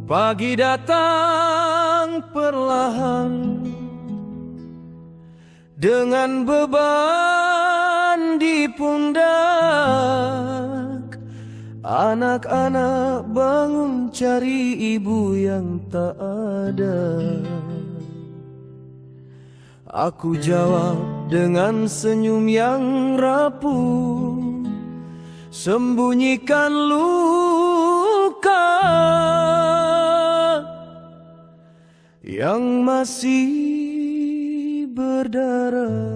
Pagi datang perlahan dengan beban di pundak. Anak-anak bangun cari ibu yang tak ada. Aku jawab dengan senyum yang rapuh, sembunyikan luka yang masih berdarah.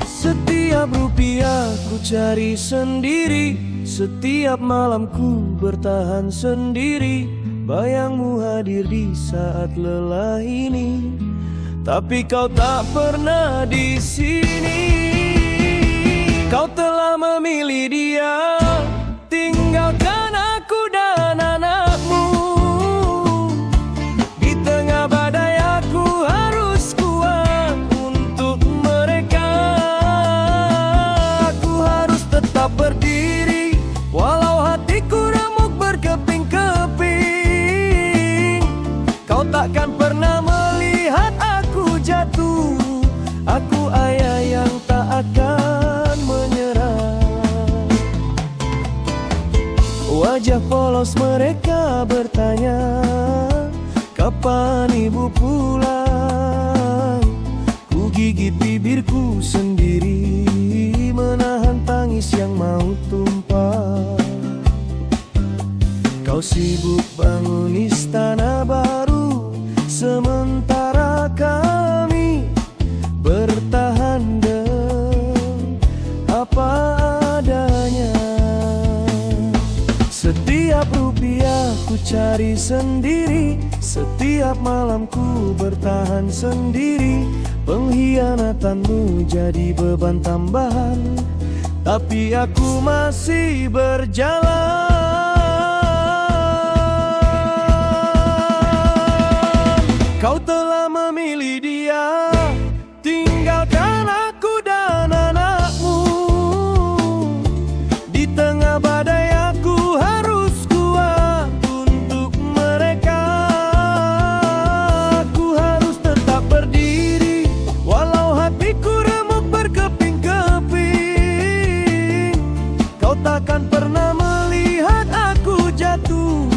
Setiap rupiah ku cari sendiri, setiap malam ku bertahan sendiri. Bayangmu hadir di saat lelah ini, tapi kau tak pernah di sini. Kau telah memilih dia, tinggalkan aku dan anakmu. Di tengah badai aku harus kuat untuk mereka. Aku harus tetap berdiri walau hatiku remuk berkeping-keping. Kau takkan pernah melihat aku jatuh. Aku ayah yang tak akan menyerah. Wajah polos mereka bertanya, kapan ibu pulang? Ku gigit bibirku sendiri, menahan tangis yang mau tumpah. Kau sibuk bangun istana baru, sementara kami bertahan dengan apa adanya. Setiap rupiah ku cari sendiri, setiap malam ku bertahan sendiri. Pengkhianatanmu jadi beban tambahan, tapi aku masih berjalan. Kau telah memilih dia, tinggalkan aku dan anakmu. Di tengah badai aku harus kuat untuk mereka. Aku harus tetap berdiri walau hatiku remuk berkeping-keping. Kau takkan pernah melihat aku jatuh.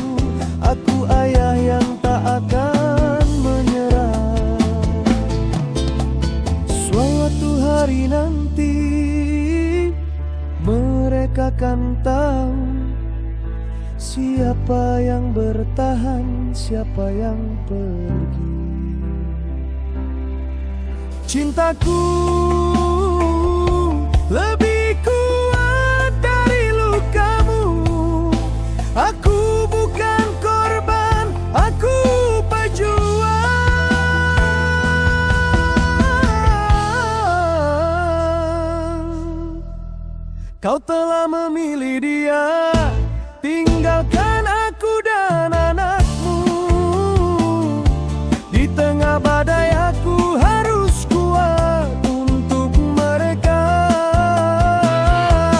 Aku ayah yang tak akan menyerah. Suatu hari nanti mereka kan tahu siapa yang bertahan, siapa yang pergi. Cintaku lebih kuat dari lukamu. Aku bukan korban, aku pejuang. Kau telah memilih dia, tinggalkan aku dan anakmu. Di tengah badai aku harus kuat untuk mereka.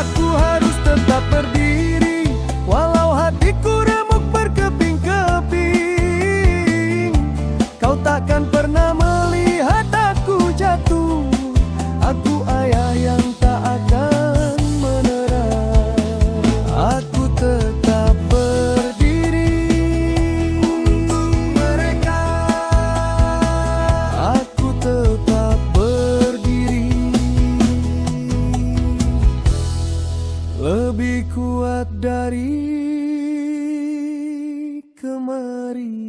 Aku harus tetap berdiri walau hatiku remuk berkeping-keping. Kau takkan pernah melihat aku jatuh. Aku ayah yang tak akan menyerah. Aku tetap berdiri untuk mereka. Aku tetap berdiri, lebih kuat dari kemarin.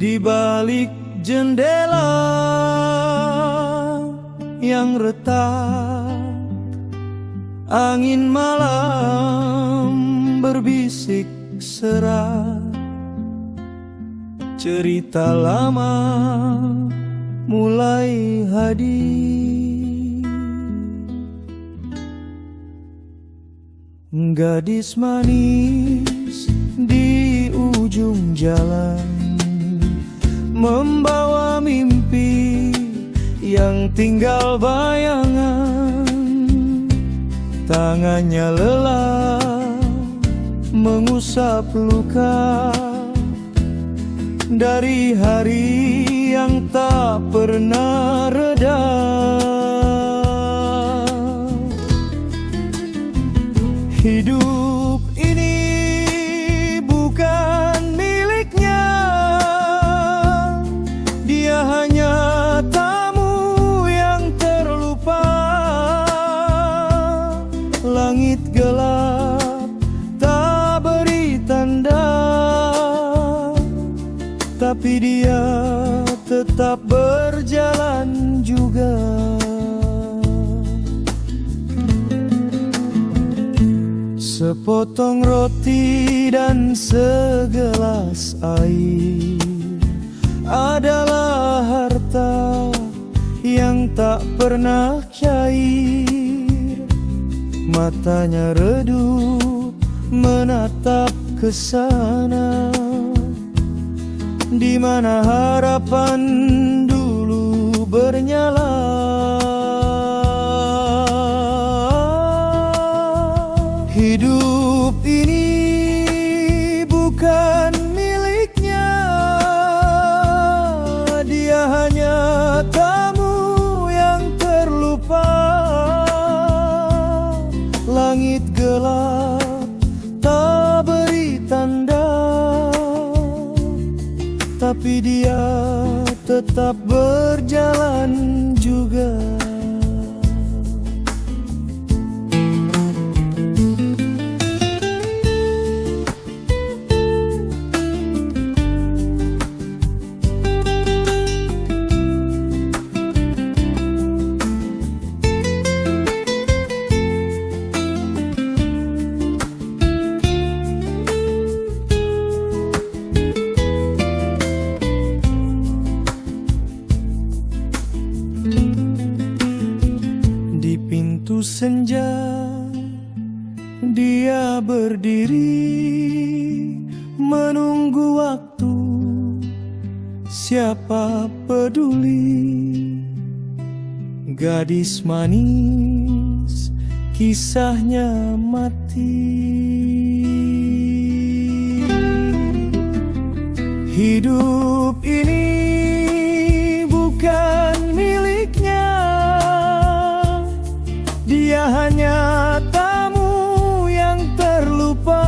Di balik jendela yang retak, angin malam berbisik serak, cerita lama mulai hadir. Gadis manis di ujung jalan membawa mimpi yang tinggal bayangan. Tangannya lelah mengusap luka dari hari yang tak pernah reda. Hidup ini bukan miliknya, dia hanya tamu yang terlupa. Langit gelap tak beri tanda, tapi dia tetap berjalan juga. Sepotong roti dan segelas air adalah harta yang tak pernah cair. Matanya redup menatap ke sana, di mana harapan dulu bernyala. Hidup ini bukan miliknya, dia hanya tamu yang terlupa. Langit gelap tak beri tanda, tapi dia tetap berjalan juga. Senja dia berdiri menunggu waktu, siapa peduli. Gadis manis kisahnya mati. Hidup ini bukan miliknya, dia hanya tamu yang terlupa.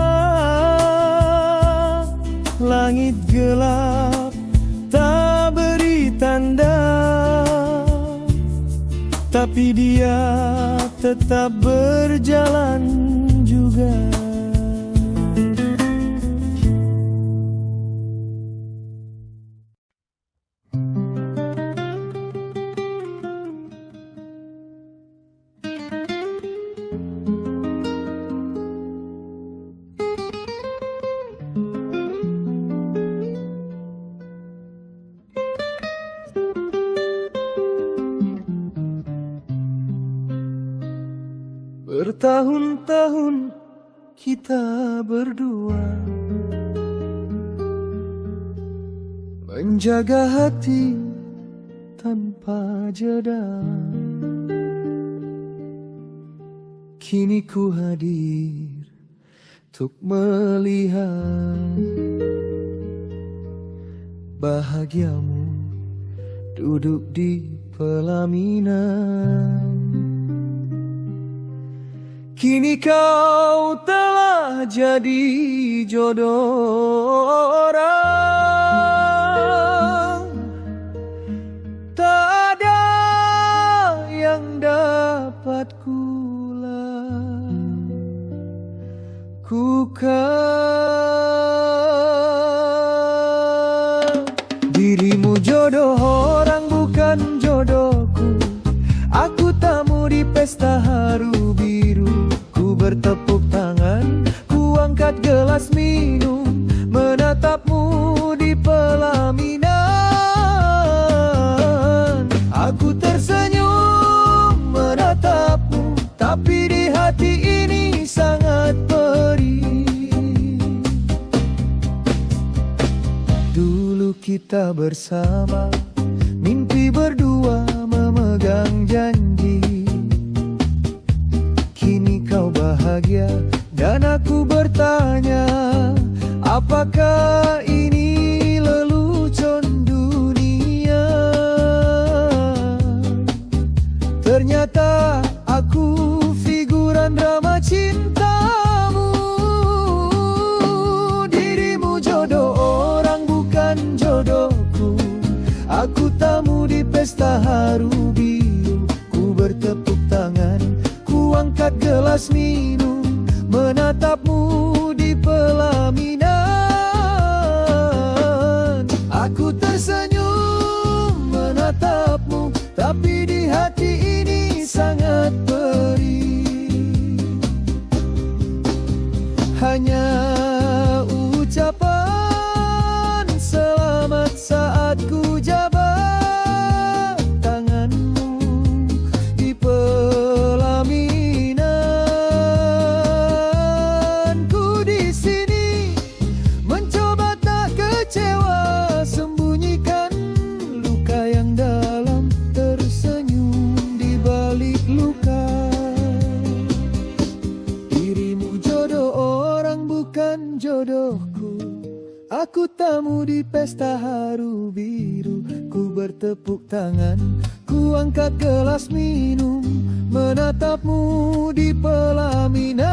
Langit gelap tak beri tanda, tapi dia tetap berjalan juga. Bertahun-tahun kita berdua menjaga hati tanpa jeda. Kini ku hadir untuk melihat bahagiamu duduk di pelaminan. Kini kau telah jadi jodoh orang, tak ada yang dapat kulakukan. Dirimu jodoh orang bukan jodohku. Aku tamu di pesta haru biru. Ku bertepuk tangan, ku angkat gelas minum. kita bersama, mimpi berdua memegang janji. Kini kau bahagia dan aku bertanya, apakah ini lelucon dunia? Ternyata aku figuran drama cintamu. Dirimu jodoh orang bukan jodohku. Aku tamu di pesta haru biru. Ku bertepuk tangan, ku angkat gelas minum, menatapmu di pelaminan. Aku tersenyum menatapmu, tapi di hati ini sangat perih. Hanya ucapan selamat saat ku jabat tanganmu di pelaminan. Ku di sini mencoba tak kecewa, sembunyikan luka yang dalam, tersenyum di balik luka. Dirimu jodoh orang bukan jodohku. Aku tamu di pesta haru biru. Ku bertepuk tangan, ku angkat gelas minum, menatapmu di pelaminan.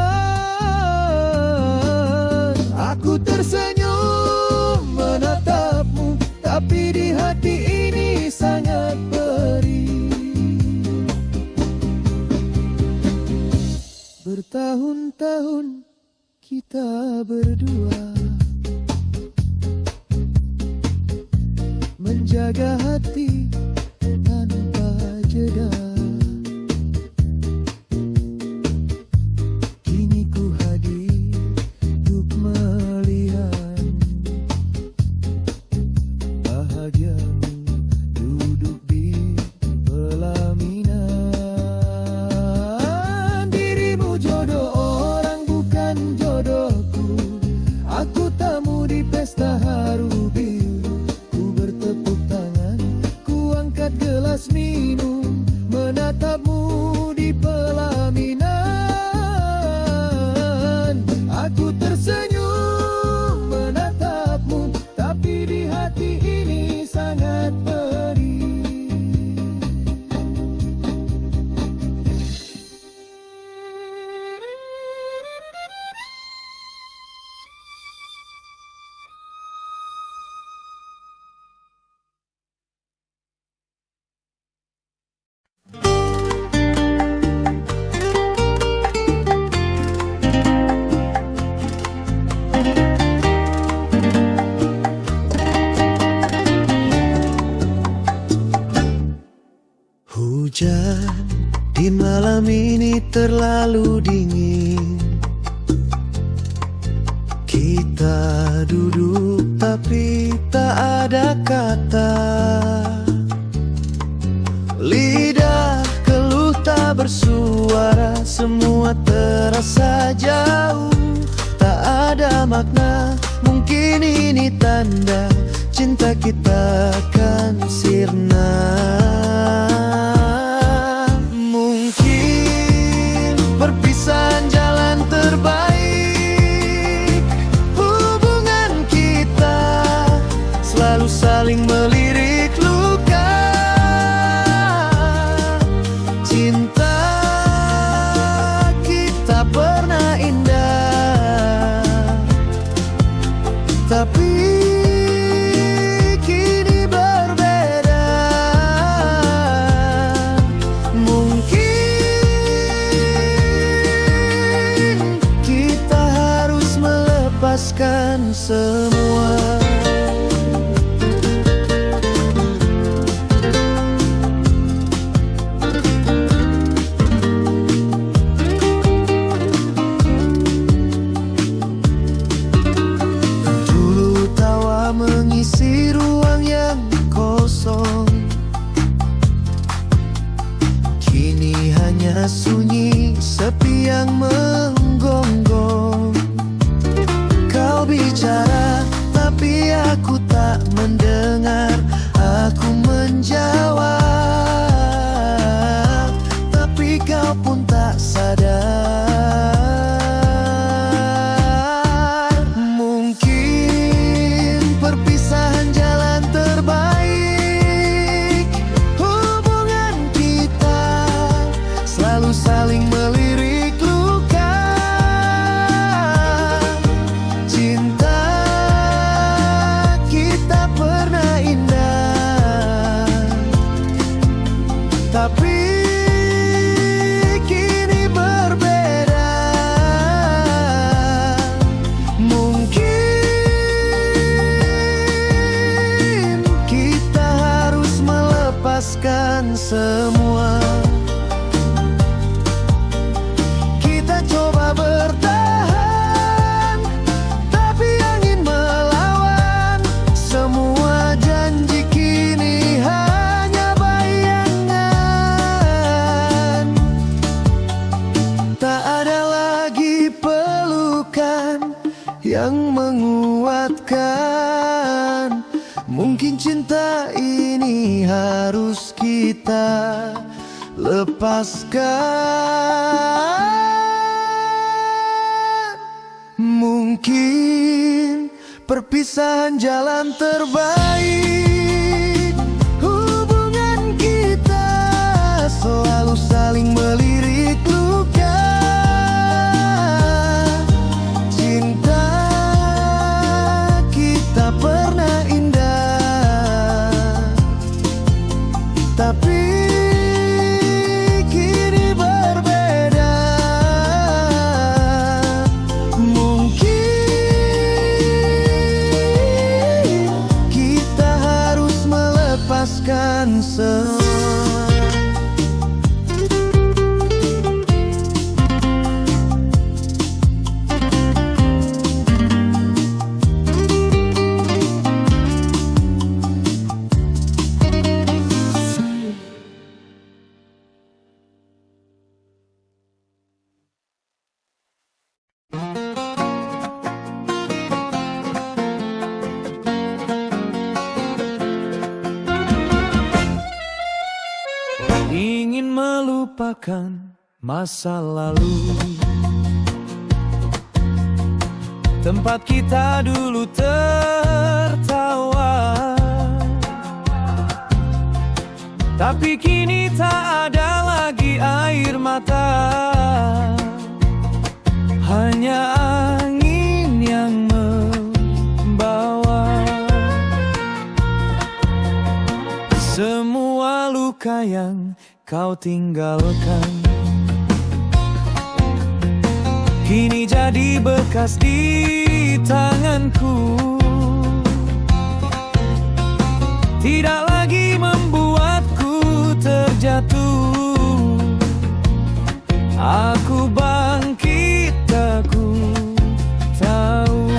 Aku tersenyum menatapmu, tapi di hati ini sangat perih. Bertahun-tahun kita berdua menjaga hati tanpa jeda. Kini ku hadir untuk melihat bahagiamu duduk di pelaminan. Dirimu jodoh orang bukan jodohku. Aku tamu di pesta haru biru. Gelas minum, menatapmu di pelaminan. Aku tersenyum menatapmu, tapi di hati ini sangat perih. Hujan di malam ini terlalu dingin. Kita duduk tapi tak ada kata. Lidah keluh tak bersuara, semua terasa jauh, tak ada makna. Mungkin ini tanda cinta kita akan sirna. Mungkin perpisahan jalan terbaik. Hubungan kita selalu saling melirik luka. Cinta kita pernah indah, tapi kini berbeda. Mungkin kita harus melepaskan semua. Mengisi ruang yang kosong, kini hanya sunyi, sepi yang menggonggong. Kau bicara, tapi aku tak mendengar. menjawab, tapi kau pun tak sadar. Mungkin perpisahan jalan terbaik. Hubungan kita selalu saling melirik luka. Cinta kita pernah indah, tapi kini berbeda. Mungkin kita harus melepaskan semua. Kita coba bertahan, tapi angin melawan. Semua janji kini hanya bayangan. Tak ada lagi pelukan yang menguatkan. Mungkin cinta ini harus kita lepaskan. Mungkin perpisahan jalan terbaik. Hubungan kita selalu saling melirik luka. Cinta kita pernah indah, tapi kini berbeda. Mungkin kita harus melepaskan semua. Ingin melupakan masa lalu, tempat kita dulu tertawa. Tapi kini tak ada lagi air mata, hanya angin yang membawa. Semua luka yang kau tinggalkan kini jadi bekas di tanganku. Tidak lagi membuatku terjatuh. Aku bangkit, aku tahu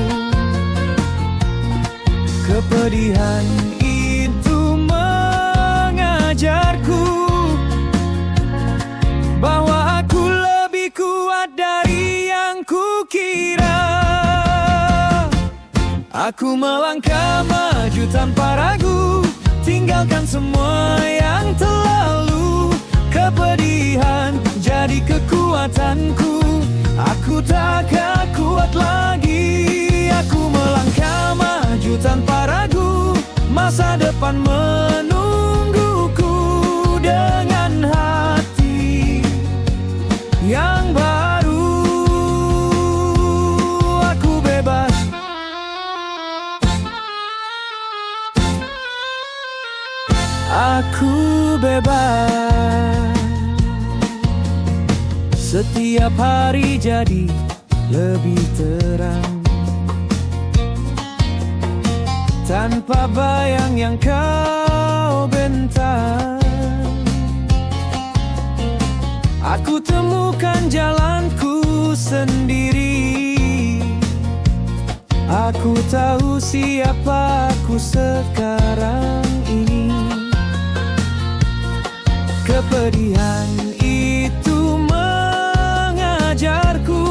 kepedihan itu mengajarku bahwa aku lebih kuat dari yang kukira. Aku melangkah maju tanpa ragu, tinggalkan semua yang terlalu. Kepedihan jadi kekuatanku, aku takkan kuat lagi. Aku melangkah maju tanpa ragu, masa depan menungguku dengan hati yang baru. Aku bebas, aku bebas. Setiap hari jadi lebih terang, tanpa bayang yang kau bentang. Aku temukan jalanku sendiri. Aku tahu siapa aku sekarang ini. Kepedihan itu mengajarku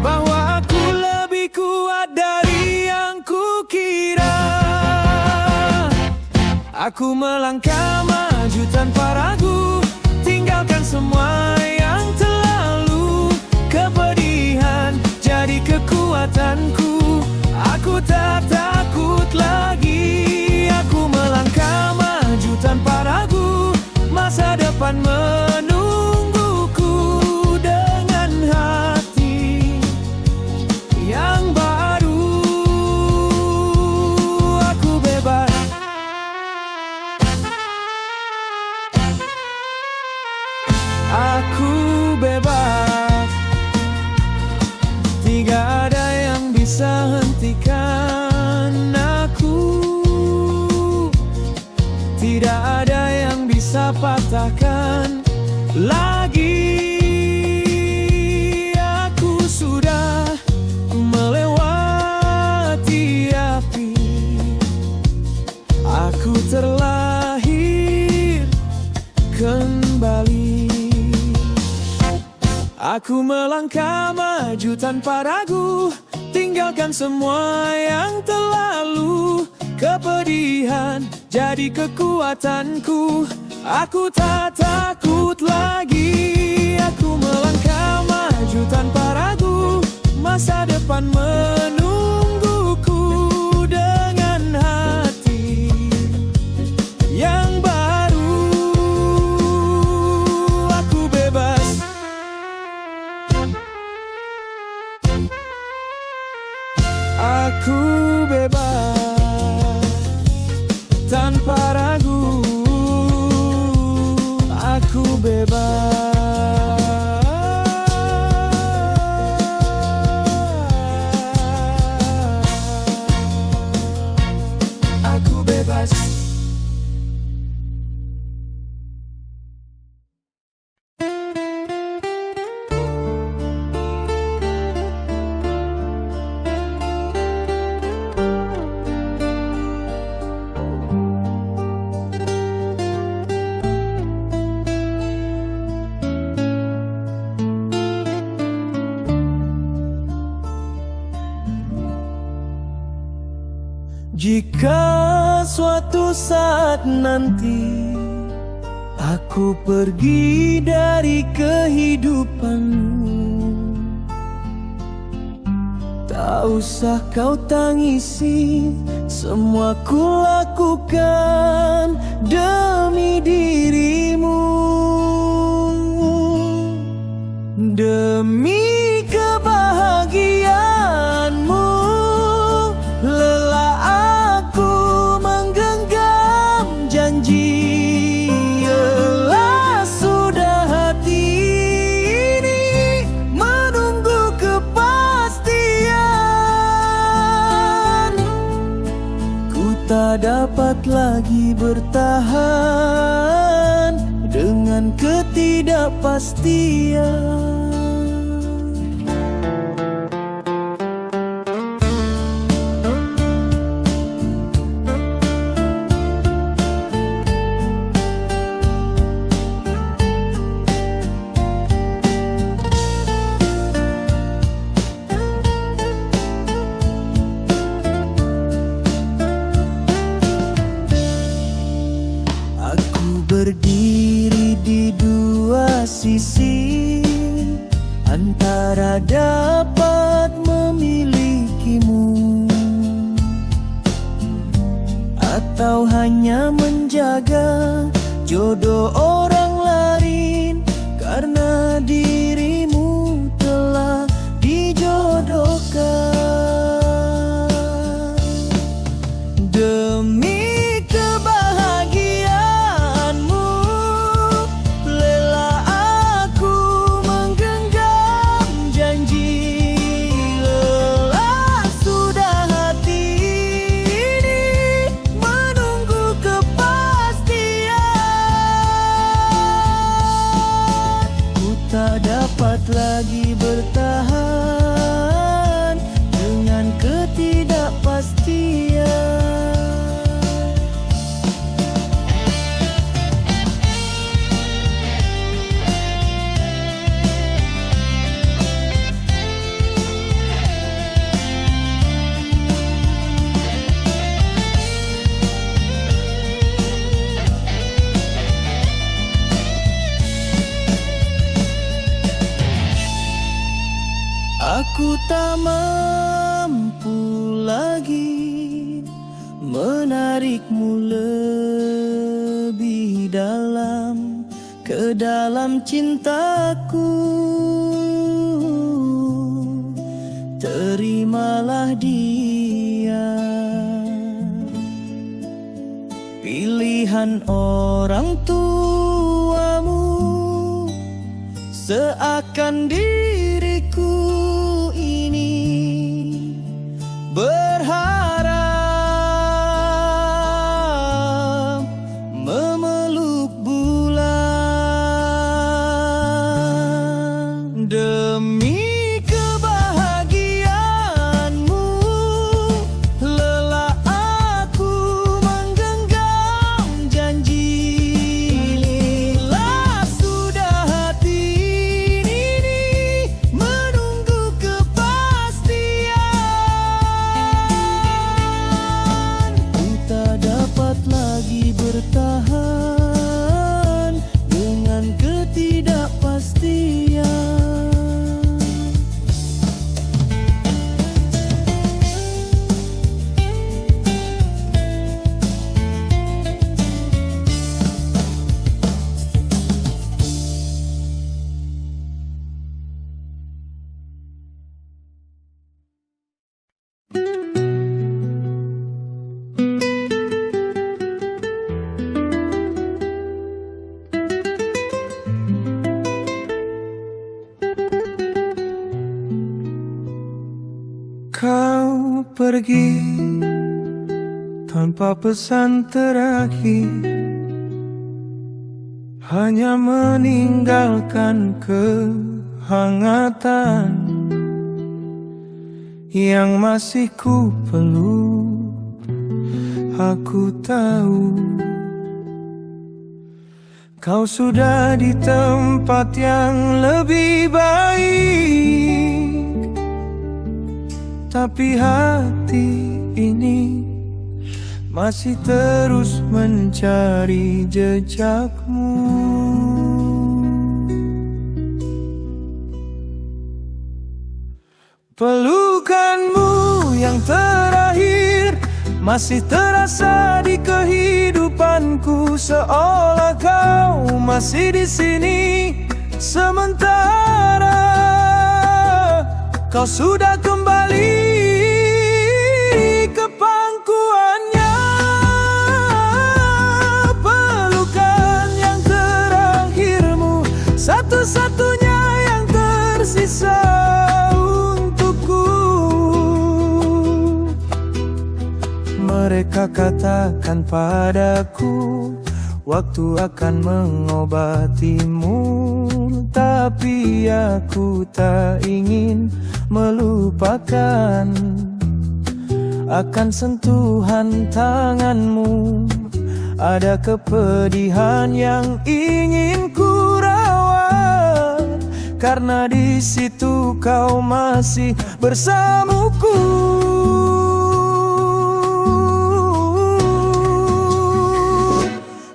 bahwa aku lebih kuat dari yang kukira. Aku melangkah maju tanpa ragu, tinggalkan semua yang terlalu. Kepedihan jadi kekuatanku, aku tak takut lagi. Aku melangkah maju tanpa ragu, masa depan menungguku dengan hati yang baru. Aku bebas, aku bebas. Tidak ada yang bisa hentikan aku, tidak ada yang bisa patahkan lagi. Aku sudah melewati api, aku terlahir kembali. Aku melangkah maju tanpa ragu, tinggalkan semua yang terlalu. Kepedihan jadi kekuatanku, aku tak takut lagi. Aku melangkah maju tanpa ragu, masa depan menungguku dengan hati yang baru. Aku bebas, aku bebas tanpa ragu, aku bebas, aku bebas. Jika suatu saat nanti aku pergi dari kehidupanmu, tak usah kau tangisi, semua ku lakukan demi dirimu, demi kebahagiaanmu. Lelah aku menggenggam janji, lelah sudah hati ini menunggu kepastian. Ku tak dapat lagi bertahan dengan ketidakpastian. Berdiri di dua sisi, antara dapat memilikimu atau hanya menjaga jodoh orang lain, karena dirimu telah dijodohkan. Demi janji Aku tak mampu lagi menarikmu lebih dalam ke dalam cintaku. Terimalah dia, pilihan orang tuamu, seakan diriku ini berharap memeluk bulan. Demi kebahagiaanmu, lelah aku menggenggam janji. Inilah sudah hati ini menunggu kepastian. Ku tak dapat lagi bertahan dengan ketidakpastian. Kau pergi tanpa pesan terakhir, hanya meninggalkan kehangatan yang masih ku peluk. Aku tahu kau sudah di tempat yang lebih baik, tapi hati ini masih terus mencari jejakmu. Pelukanmu yang terakhir masih terasa di kehidupanku, seolah kau masih di sini. Sementara kau sudah kembali ke pangkuannya. Pelukan yang terakhirmu, satu-satunya yang tersisa untukku. Mereka katakan padaku, waktu akan mengobatimu, tapi aku tak ingin melupakan akan sentuhan tanganmu. Ada kepedihan yang ingin ku rawat, karena di situ kau masih bersamaku.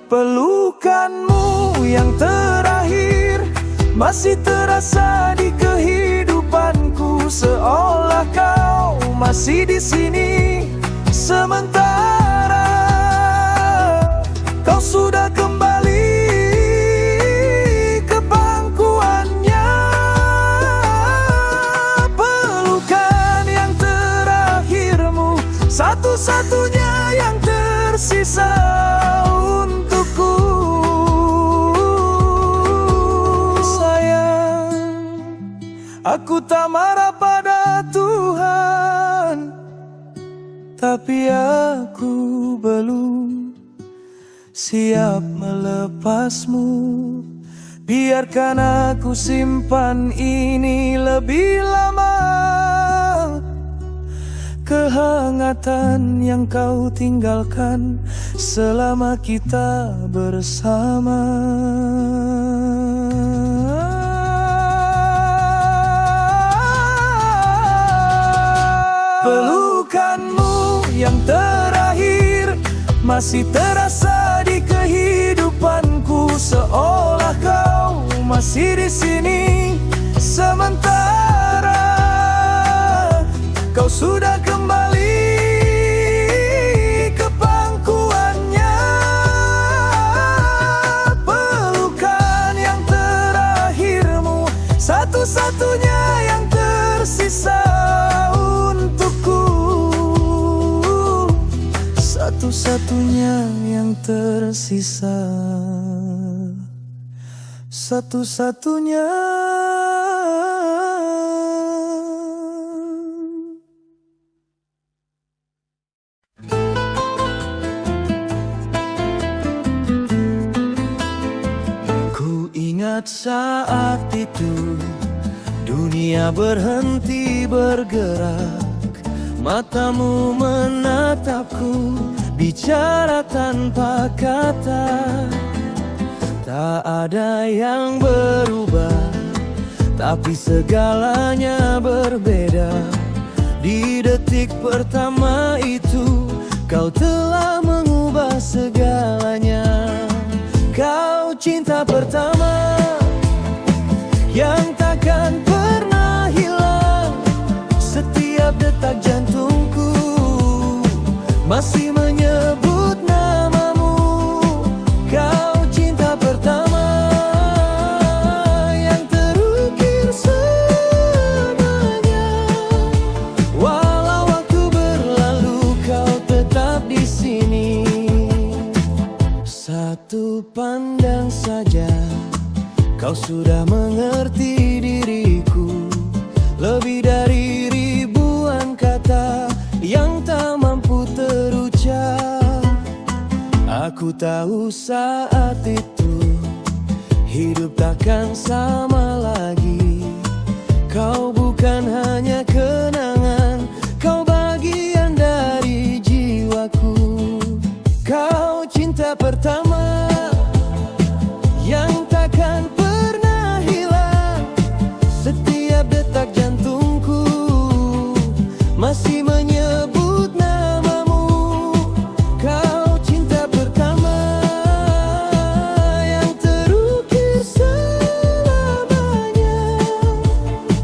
Pelukanmu yang terakhir masih terasa di kehidupanku, seolah kau masih di sini. Sementara kau sudah kembali ke pangkuannya. Pelukan yang terakhirmu, satu-satunya yang tersisa untukku. Aku tak marah pada Tuhan, tapi aku belum siap melepasmu. Biarkan aku simpan ini lebih lama, kehangatan yang kau tinggalkan selama kita bersama. Pelukanmu yang terakhir masih terasa di kehidupanku, seolah kau masih di sini. Sementara kau sudah kembali ke pangkuannya. Pelukan yang terakhirmu, satu-satunya yang tersisa untukku, satu-satunya yang tersisa, satu-satunya. Ku ingat saat itu dunia berhenti bergerak, matamu menatapku, bicara tanpa kata. Tak ada yang berubah, tapi segalanya berbeda. Di detik pertama itu, kau telah mengubah segalanya. Kau cinta pertama yang takkan pernah hilang. Setiap detak jantungku masih menyebut namamu. Kau cinta pertama yang terukir selamanya. Walau waktu berlalu, kau tetap di sini. Satu pandang saja, kau sudah mengerti diriku. Lebih dari ribuan kata yang tak mampu terucap. Aku tahu saat itu hidup takkan sama lagi. Kau bukan hanya kenangan, kau bagian dari jiwaku. Kau cinta pertama yang takkan pernah hilang. Setiap detak jantungku masih menyebut namamu. Kau cinta pertama yang terukir selamanya.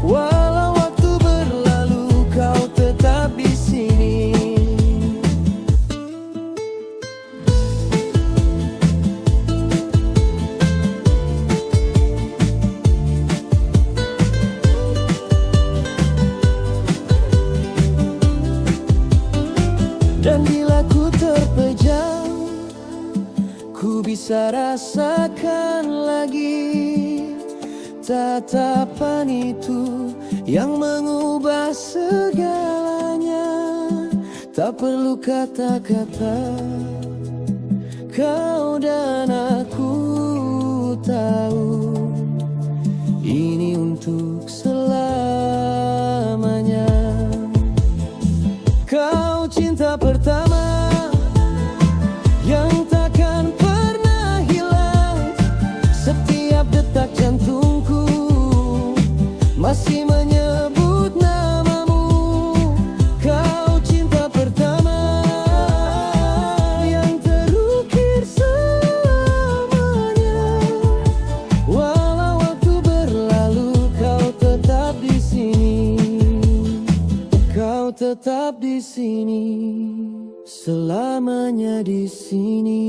Walau waktu berlalu, kau tetap di sini. Dan bila ku terpejam, ku bisa rasakan lagi tatapan itu yang mengubah segalanya. Tak perlu kata-kata, kau dan aku tahu ini untuk selamanya. Kau cinta pertama yang takkan pernah hilang. Setiap detak jantungku masih menyebut namamu. Kau cinta pertama yang terukir selamanya. Walau waktu berlalu, kau tetap di sini. Kau tetap di sini, selamanya di sini.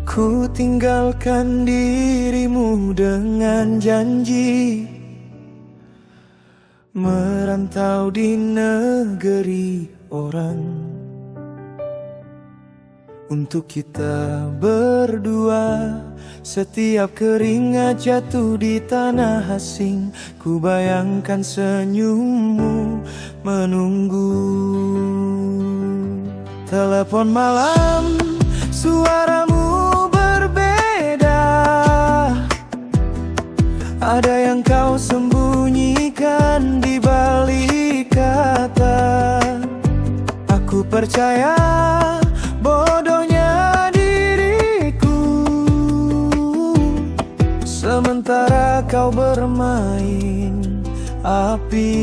Ku tinggalkan dirimu dengan janji merantau di negeri orang. Untuk kita berdua, setiap keringat jatuh di tanah asing, ku bayangkan senyummu menunggu. Telepon malam, suaramu berbeda. Ada yang kau sembunyikan di balik kata. Aku percaya bodohnya diriku, sementara sementara kau bermain api.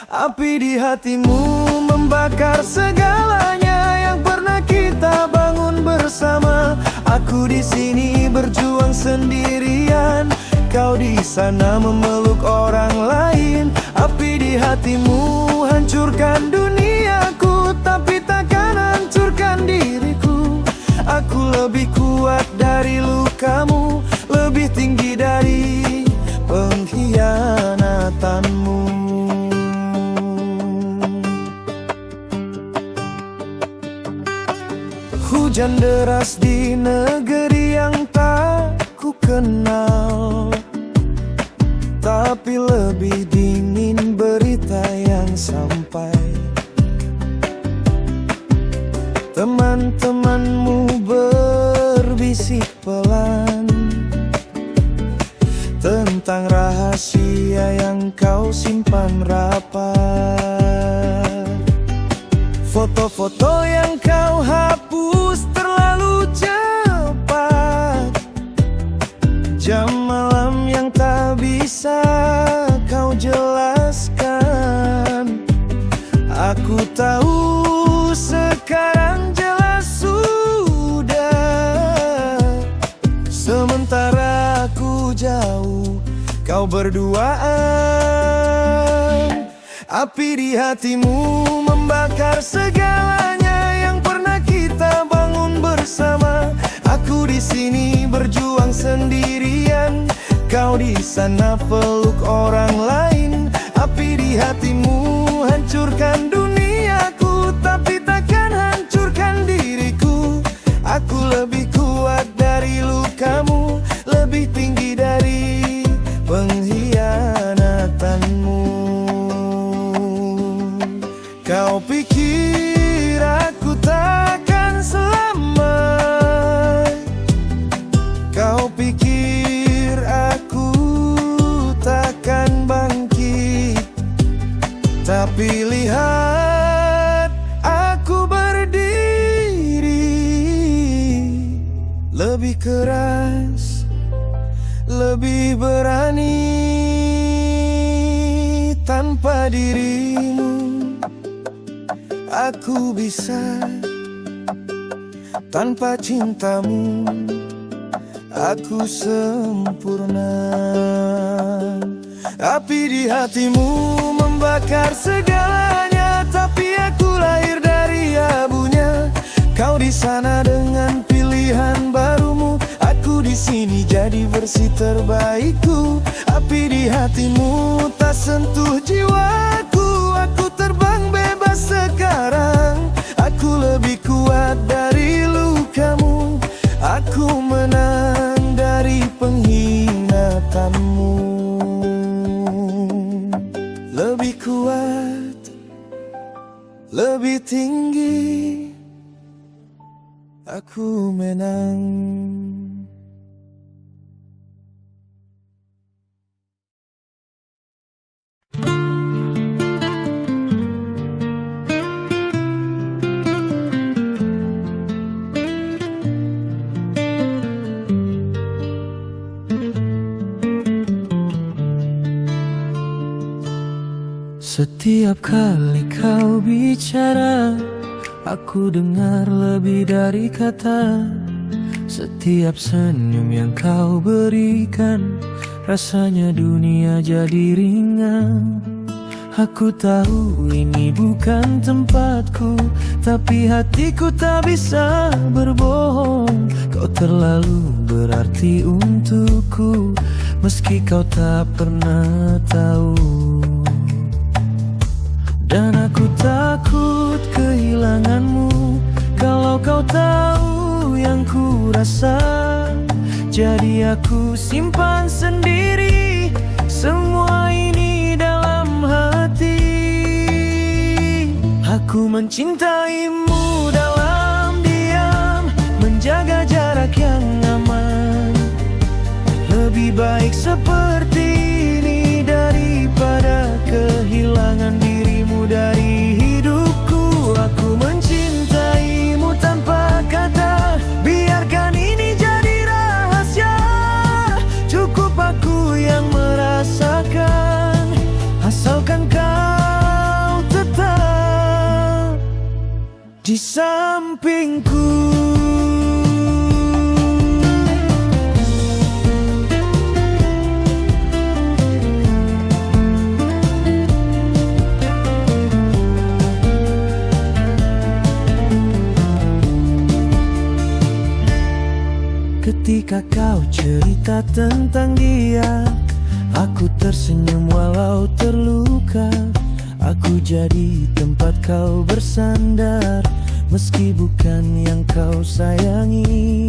Api di hatimu membakar segalanya yang pernah kita bangun bersama. Aku di sini berjuang sendirian, kau di sana memeluk orang lain. Api di hatimu hancurkan duniaku, tapi takkan hancurkan diriku. Aku lebih kuat dari lukamu, lebih tinggi dari pengkhianatanmu. Hujan deras di negeri yang tak ku kenal, tapi lebih dingin berita yang sampai. Teman-temanmu berbisik pelan tentang rahasia yang kau simpan rapat. Foto-foto yang kau hapus terlalu cepat, jam malam yang tak bisa kau jelaskan. Aku tahu sekarang jelas sudah, sementara aku jauh, kau berduaan. Api di hatimu membakar segalanya yang pernah kita bangun bersama. Aku di sini berjuang sendirian, kau di sana peluk orang lain. Api di hatimu hancurkan duniaku, tapi takkan hancurkan diriku. Aku lebih kuat dari lukamu, lebih tinggi dari pengkhianatanmu. Kau pikir aku takkan selamat, kau pikir aku takkan bangkit, tapi lihat aku berdiri, lebih keras, lebih berani. Tanpa dirimu aku bisa, tanpa cintamu aku sempurna. Api di hatimu membakar segalanya, tapi aku lahir dari abunya. Kau di sana dengan pilihan barumu, aku di sini jadi versi terbaikku. Api di hatimu tak sentuh jiwaku, aku terbang bebas sekarang. Aku lebih kuat dari lukamu, aku menang dari pengkhianatanmu. Lebih kuat, lebih tinggi, aku menang. Setiap kali kau bicara, aku dengar lebih dari kata. Setiap senyum yang kau berikan, rasanya dunia jadi ringan. Aku tahu ini bukan tempatku, tapi hatiku tak bisa berbohong. Kau terlalu berarti untukku, meski kau tak pernah tahu. Dan aku takut kehilanganmu, kalau kau tahu yang ku rasa. Jadi aku simpan sendiri semua ini dalam hati. Aku mencintaimu dalam diam, menjaga jarak yang aman. Lebih baik seperti ini daripada kehilangan dirimu dari hidupku. Aku mencintaimu tanpa kata, biarkan ini jadi rahasia. di sampingku. Ketika kau cerita tentang dia, aku tersenyum walau terluka. Aku jadi tempat kau bersandar, meski bukan yang kau sayangi.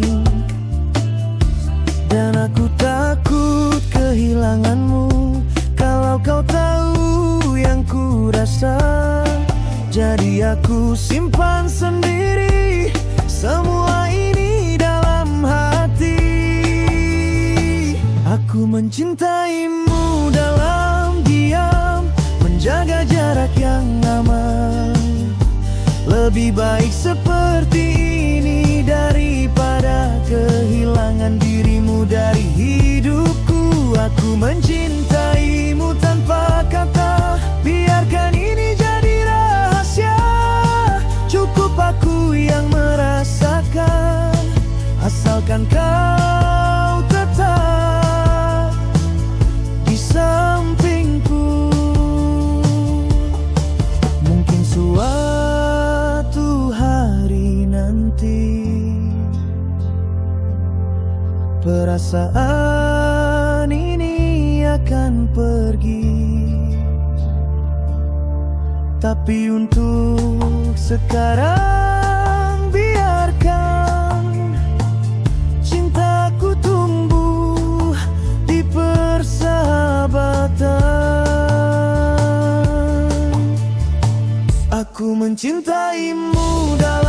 Dan aku takut kehilanganmu, kalau kau tahu yang ku rasa. Jadi aku simpan sendiri semua ini dalam hati. Aku mencintaimu dalam diam, menjaga jarak yang aman. Lebih baik seperti ini daripada kehilangan dirimu dari hidupku. Aku mencintaimu tanpa kata, biarkan ini jadi rahasia. Cukup aku yang merasakan, asalkan kau tetap di sampingku. Mungkin suatu hari nanti perasaan ini akan pergi, tapi untuk sekarang biarkan cintaku tumbuh di persahabatan. Aku mencintaimu dalam